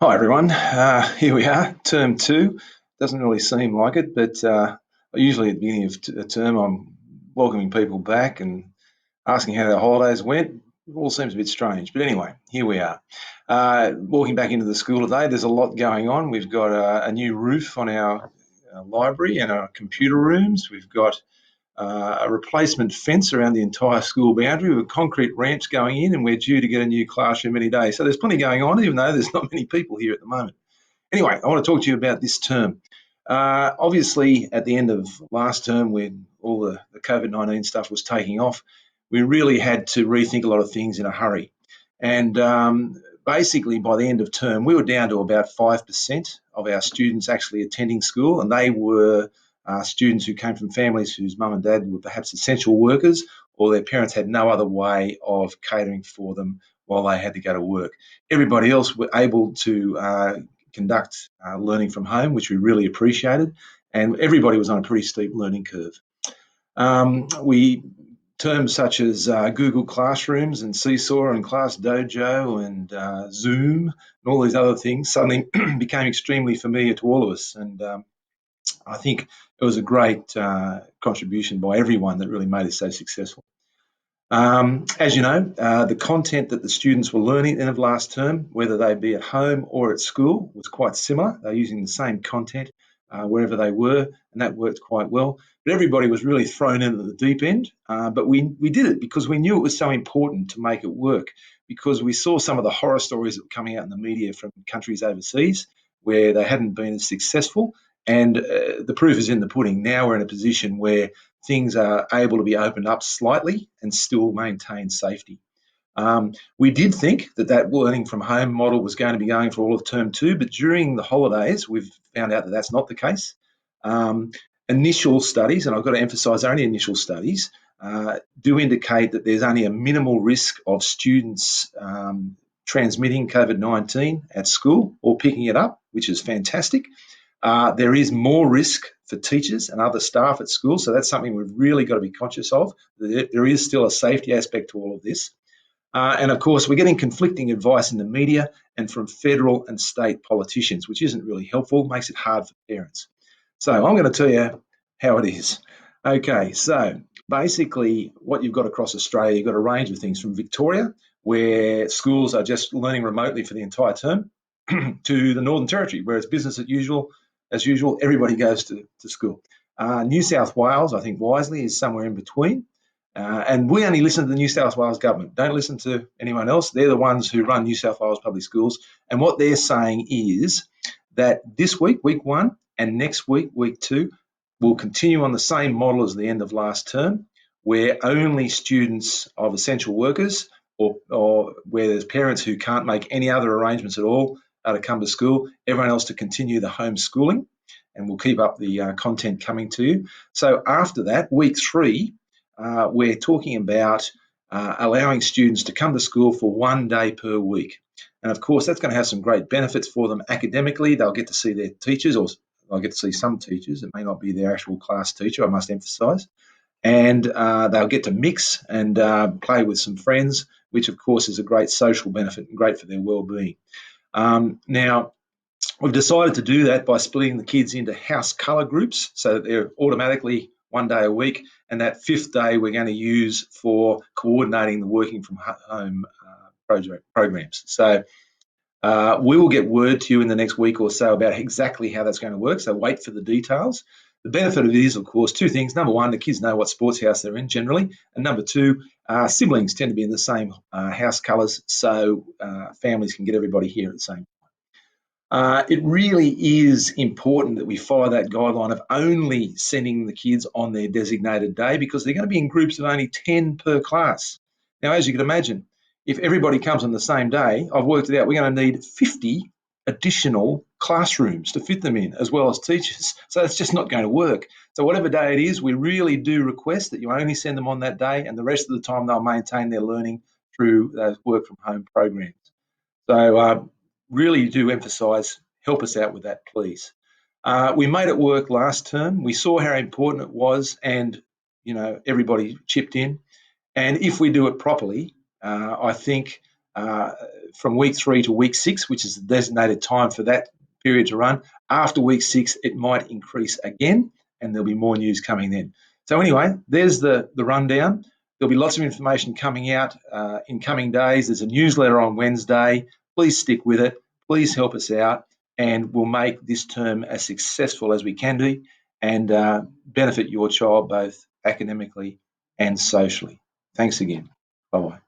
Hi everyone. Here we are, term two. Doesn't really seem like it, but usually at the beginning of a term, I'm welcoming people back and asking how their holidays went. It all seems a bit strange, but anyway, here we are. Walking back into the school today, there's a lot going on. We've got a new roof on our library and our computer rooms. We've got a replacement fence around the entire school boundary with concrete ramps going in, and we're due to get a new classroom any day. So there's plenty going on, even though there's not many people here at the moment. Anyway, I want to talk to you about this term. Obviously, at the end of last term, when all the COVID-19 stuff was taking off, we really had to rethink a lot of things in a hurry. And basically, by the end of term, we were down to about 5% of our students actually attending school, and they were students who came from families whose mum and dad were perhaps essential workers, or their parents had no other way of catering for them while they had to go to work. Everybody else were able to conduct learning from home, which we really appreciated, and everybody was on a pretty steep learning curve. We terms such as Google Classrooms and Seesaw and Class Dojo and Zoom and all these other things suddenly became extremely familiar to all of us. And I think it was a great contribution by everyone that really made us so successful. As you know, the content that the students were learning at the end of last term, whether they be at home or at school, was quite similar. They were using the same content wherever they were, and that worked quite well. But everybody was really thrown in at the deep end. But we did it because we knew it was so important to make it work, because we saw some of the horror stories that were coming out in the media from countries overseas where they hadn't been as successful. And the proof is in the pudding. Now we're in a position where things are able to be opened up slightly and still maintain safety. We did think that learning from home model was going to be going for all of term two, but during the holidays, we've found out that that's not the case. Initial studies, and I've got to emphasise only initial studies, do indicate that there's only a minimal risk of students transmitting COVID-19 at school or picking it up, which is fantastic. There is more risk for teachers and other staff at school, so that's something we've really got to be conscious of. There is still a safety aspect to all of this. And of course, we're getting conflicting advice in the media and from federal and state politicians, which isn't really helpful, makes it hard for parents. So I'm going to tell you how it is. Okay, so basically what you've got across Australia, you've got a range of things from Victoria, where schools are just learning remotely for the entire term, to the Northern Territory, where it's business as usual, everybody goes to school. New South Wales, I think wisely, is somewhere in between. And we only listen to the New South Wales government. Don't listen to anyone else. They're the ones who run New South Wales public schools. And what they're saying is that this week, week one, and next week, week two, will continue on the same model as the end of last term, where only students of essential workers or where there's parents who can't make any other arrangements at all to come to school, everyone else to continue the homeschooling, and we'll keep up the content coming to you. So after that, week three, we're talking about allowing students to come to school for 1 day per week. And of course, that's going to have some great benefits for them academically. They'll get to see their teachers, or they'll get to see some teachers. It may not be their actual class teacher, I must emphasise. And they'll get to mix and play with some friends, which of course is a great social benefit and great for their well-being. Now, we've decided to do that by splitting the kids into house colour groups so that they're automatically 1 day a week, and that fifth day we're going to use for coordinating the working from home programs. So we will get word to you in the next week or so about exactly how that's going to work, so wait for the details. The benefit of it is, of course, two things. Number one, the kids know what sports house they're in generally. And number two, siblings tend to be in the same house colours, so families can get everybody here at the same time. It really is important that we follow that guideline of only sending the kids on their designated day, because they're going to be in groups of only 10 per class. Now, as you can imagine, if everybody comes on the same day, I've worked it out, we're going to need 50 additional classrooms to fit them in, as well as teachers. So it's just not going to work. So whatever day it is, we really do request that you only send them on that day, and the rest of the time they'll maintain their learning through those work from home programs. So really do emphasise, help us out with that, please. We made it work last term. We saw how important it was, and everybody chipped in. And if we do it properly, I think from week 3 to week 6, which is the designated time for that period to run. After week 6, it might increase again, and there'll be more news coming then. So anyway, there's the rundown. There'll be lots of information coming out in coming days. There's a newsletter on Wednesday. Please stick with it. Please help us out, and we'll make this term as successful as we can be and benefit your child both academically and socially. Thanks again. Bye-bye.